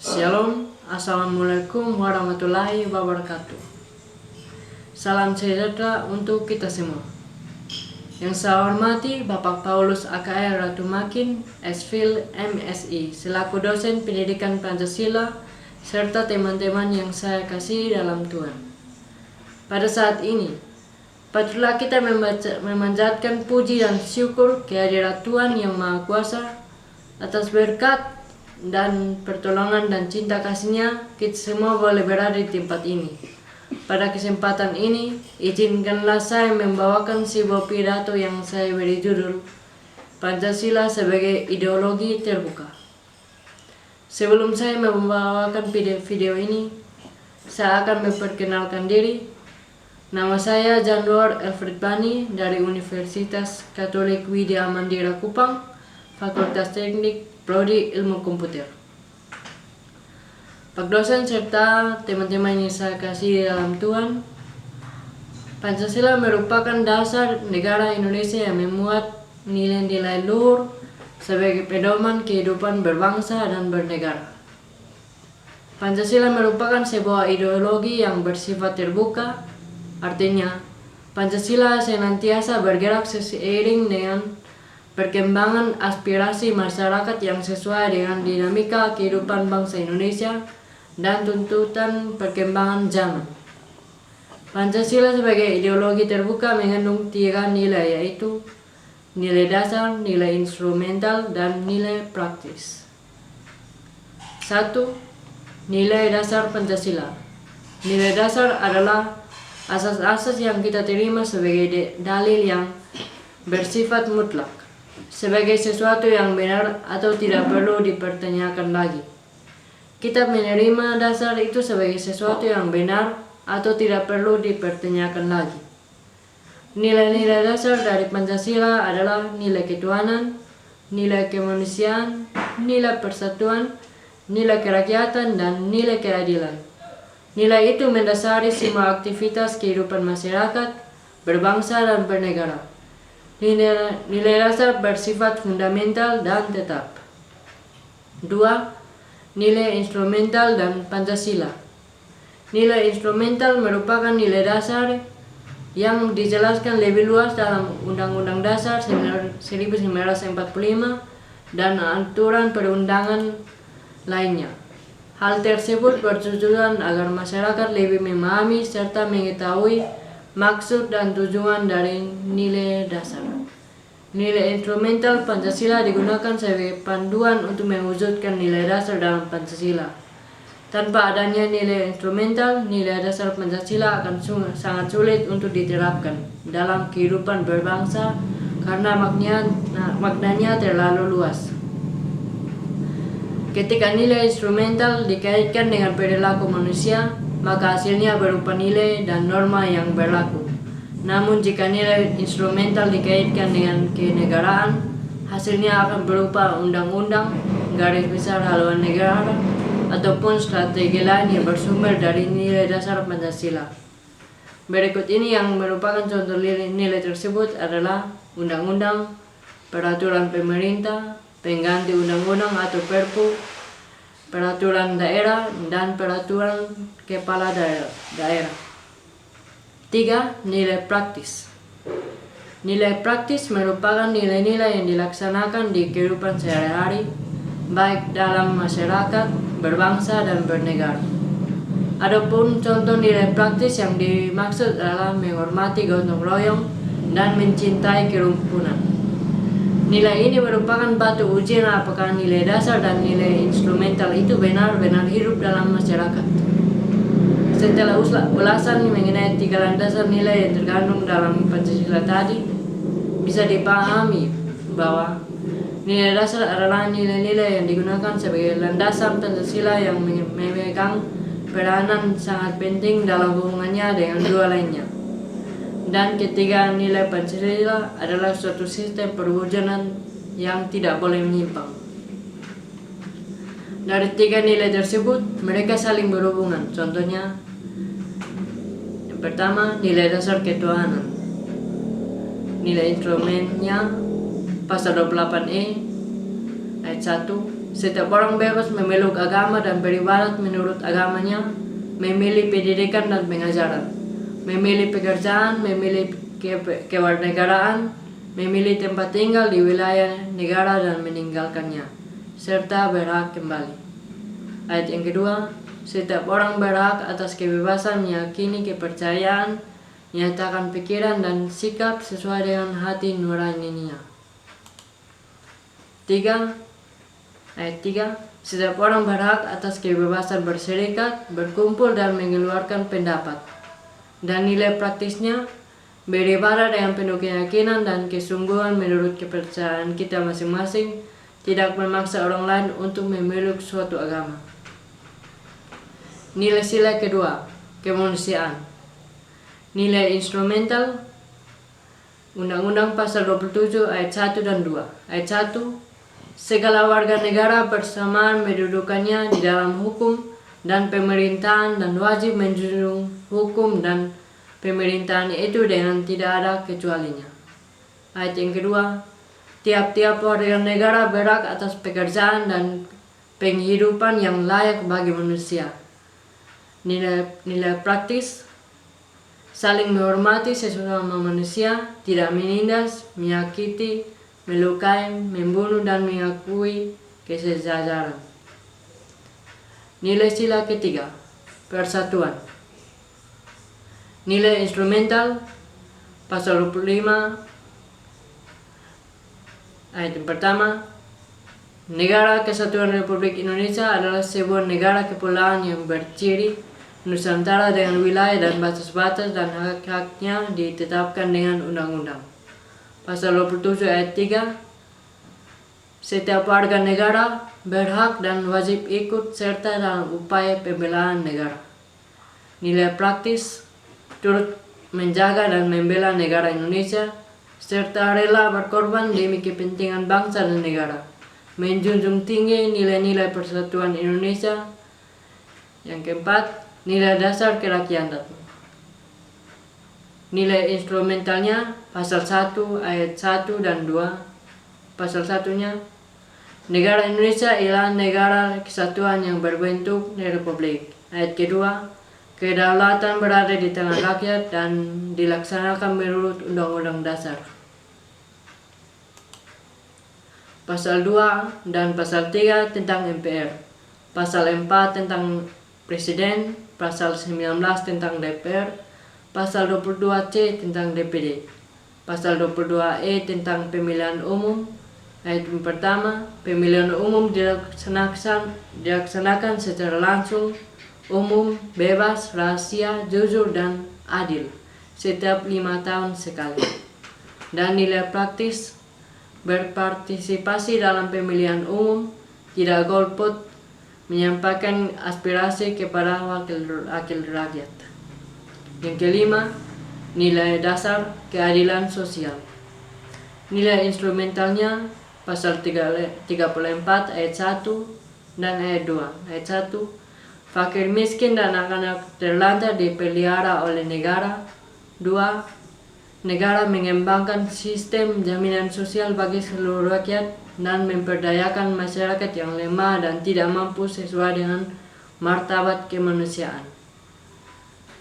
Shalom, Assalamualaikum warahmatullahi wabarakatuh. Salam sejahtera untuk kita semua. Yang saya hormati Bapak Paulus AKR Ratu Makin, S.Phil, MSI, selaku dosen pendidikan Pancasila, serta teman-teman yang saya kasihi dalam Tuhan. Pada saat ini, patutlah kita memanjatkan puji dan syukur kehadirat Tuhan yang Maha Kuasa atas berkat dan pertolongan dan cinta kasih-Nya. Kita semua boleh berada di tempat ini. Pada kesempatan ini, izinkanlah saya membawakan sebuah pidato yang saya beri judul Pancasila sebagai Ideologi Terbuka. Sebelum saya membawakan video ini, saya akan memperkenalkan diri. Nama saya Janwar Alfred Bani dari Universitas Katolik Widya Mandira Kupang, Fakultas Teknik Prodi Ilmu Komputer. Pak dosen serta teman-teman yang saya kasih dalam Tuhan, Pancasila merupakan dasar negara Indonesia yang memuat nilai-nilai luhur sebagai pedoman kehidupan berbangsa dan bernegara. Pancasila merupakan sebuah ideologi yang bersifat terbuka, artinya Pancasila senantiasa bergerak seiring dengan perkembangan aspirasi masyarakat yang sesuai dengan dinamika kehidupan bangsa Indonesia dan tuntutan perkembangan zaman. Pancasila sebagai ideologi terbuka mengandung 3 nilai, yaitu nilai dasar, nilai instrumental, dan nilai praktis. 1. Nilai dasar Pancasila. Nilai dasar adalah asas-asas yang kita terima sebagai dalil yang bersifat mutlak, sebagai sesuatu yang benar atau tidak perlu dipertanyakan lagi. Kita menerima dasar itu sebagai sesuatu yang benar atau tidak perlu dipertanyakan lagi. Nilai-nilai dasar dari Pancasila adalah nilai ketuhanan, nilai kemanusiaan, nilai persatuan, nilai kerakyatan, dan nilai keadilan. Nilai itu mendasari semua aktivitas kehidupan masyarakat, berbangsa, dan bernegara. Nilai dasar bersifat fundamental dan tetap. 2. Nilai instrumental dan Pancasila. Nilai instrumental merupakan nilai dasar yang dijelaskan lebih luas dalam Undang-Undang Dasar 1945 dan aturan perundangan lainnya. Hal tersebut bertujuan agar masyarakat lebih memahami serta mengetahui maksud dan tujuan dari nilai dasar. Nilai instrumental Pancasila digunakan sebagai panduan untuk mewujudkan nilai dasar dalam Pancasila. Tanpa adanya nilai instrumental, nilai dasar Pancasila akan sangat sulit untuk diterapkan dalam kehidupan berbangsa karena maknanya terlalu luas. Ketika nilai instrumental dikaitkan dengan perilaku manusia, maka hasilnya berupa nilai dan norma yang berlaku. Namun jika nilai instrumental dikaitkan dengan kenegaraan, hasilnya akan berupa undang-undang, garis besar haluan negara, ataupun strategi lain yang bersumber dari nilai dasar Pancasila. Berikut ini yang merupakan contoh nilai tersebut adalah undang-undang, peraturan pemerintah, pengganti undang-undang atau Perpu, peraturan daerah, dan peraturan kepala daerah. 3. Nilai praktis. Nilai praktis merupakan nilai-nilai yang dilaksanakan di kehidupan sehari-hari, baik dalam masyarakat, berbangsa, dan bernegara. Adapun contoh nilai praktis yang dimaksud adalah menghormati gotong royong dan mencintai kerukunan. Nilai ini merupakan batu ujian apakah nilai dasar dan nilai instrumental itu benar-benar hidup dalam masyarakat. Setelah ulasan mengenai 3 landasan nilai yang terkandung dalam Pancasila tadi, bisa dipahami bahwa nilai dasar adalah nilai-nilai yang digunakan sebagai landasan Pancasila yang memegang peranan sangat penting dalam hubungannya dengan 2 lainnya. Dan ketiga, nilai Pancasila adalah suatu sistem perwujudan yang tidak boleh menyimpang. Dari 3 nilai tersebut, mereka saling berhubungan. Contohnya, yang pertama, nilai dasar ketuhanan. Nilai instrumennya pasal 28E ayat 1 Setiap orang bebas memeluk agama dan beribadat menurut agamanya, memilih pendidikan dan pengajaran, memilih pekerjaan, memilih kewarganegaraan, memilih tempat tinggal di wilayah negara dan meninggalkannya, serta berhak kembali. Ayat yang kedua, setiap orang berhak atas kebebasan meyakini kepercayaan, menyatakan pikiran dan sikap sesuai dengan hati nuraninya. Ayat 3, setiap orang berhak atas kebebasan berserikat, berkumpul dan mengeluarkan pendapat. Dan nilai praktisnya, beribadah dengan penuh keyakinan dan kesungguhan menurut kepercayaan kita masing-masing, tidak memaksa orang lain untuk memeluk suatu agama. Nilai sila kedua, kemanusiaan. Nilai instrumental, Undang-Undang Pasal 27 ayat 1 dan 2. Ayat 1, segala warga negara bersamaan mendudukannya di dalam hukum dan pemerintahan dan wajib menjunjung hukum dan pemerintahan itu dengan tidak ada kecualinya. Ayat yang kedua, tiap-tiap warga negara berhak atas pekerjaan dan penghidupan yang layak bagi manusia. Nilai praktis, saling menghormati sesama manusia, tidak menindas, menyakiti, melukai, membunuh dan mengakui kesejajaran. Nilai sila ketiga, persatuan. Nilai instrumental, pasal 25 ayat yang pertama, Negara Kesatuan Republik Indonesia adalah sebuah negara kepulauan yang berciri Nusantara dengan wilayah dan batas-batas dan hak-haknya ditetapkan dengan undang-undang. Pasal 27 ayat 3, setiap warga negara berhak dan wajib ikut serta dalam upaya pembelaan negara. Nilai praktis, turut menjaga dan membela negara Indonesia, serta rela berkorban demi kepentingan bangsa dan negara. Menjunjung tinggi nilai-nilai persatuan Indonesia. Yang keempat, nilai dasar kerakyatan. Nilai instrumentalnya, pasal 1 ayat 1 dan 2. Pasal 1-nya, negara Indonesia ialah negara kesatuan yang berbentuk republik. Ayat kedua, kedaulatan berada di tangan rakyat dan dilaksanakan menurut Undang-Undang Dasar. Pasal 2 dan pasal 3 tentang MPR. Pasal 4 tentang Presiden, pasal 19 tentang DPR, pasal 22C tentang DPD, pasal 22E tentang pemilihan umum. Ayat pertama, pemilihan umum dilaksanakan secara langsung, umum, bebas, rahasia, jujur, dan adil setiap 5 tahun sekali. Dan nilai praktis, berpartisipasi dalam pemilihan umum, tidak golput, menyampaikan aspirasi kepada wakil rakyat. Yang kelima, nilai dasar keadilan sosial. Nilai instrumentalnya, pasal 34 ayat 1 dan ayat 2. Ayat 1, fakir miskin dan anak-anak terlantar dipelihara oleh negara. 2, negara mengembangkan sistem jaminan sosial bagi seluruh rakyat dan memperdayakan masyarakat yang lemah dan tidak mampu sesuai dengan martabat kemanusiaan.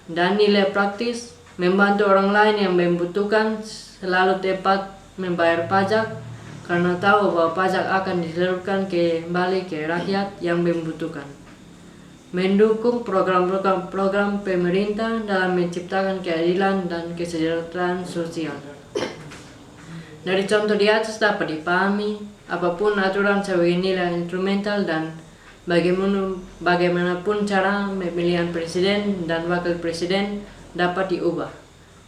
Dan nilai praktis, membantu orang lain yang membutuhkan, selalu tepat membayar pajak karena tahu bahwa pajak akan disalurkan kembali ke rakyat yang membutuhkan. Mendukung program-program pemerintah dalam menciptakan keadilan dan kesejahteraan sosial. Dari contoh di atas dapat dipahami apapun aturan sebagai nilai instrumental dan bagaimanapun cara pemilihan presiden dan wakil presiden dapat diubah,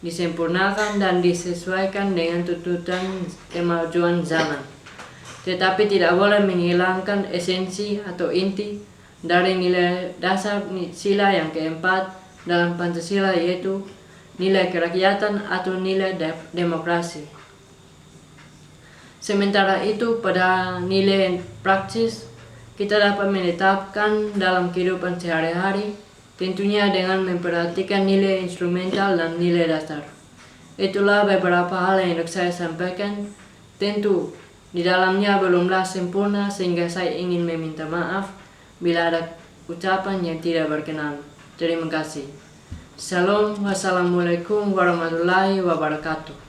disempurnakan dan disesuaikan dengan tuntutan kemajuan zaman. Tetapi tidak boleh menghilangkan esensi atau inti dari nilai dasar sila yang keempat dalam Pancasila, yaitu nilai kerakyatan atau nilai demokrasi. Sementara itu, pada nilai praktis kita dapat menetapkan dalam kehidupan sehari-hari, tentunya dengan memperhatikan nilai instrumental dan nilai dasar. Itulah beberapa hal yang hendak saya sampaikan. Tentu Di dalamnya belumlah sempurna sehingga saya ingin meminta maaf bila ada ucapan yang tidak berkenan. Terima kasih. Shalom, wassalamualaikum warahmatullahi wabarakatuh.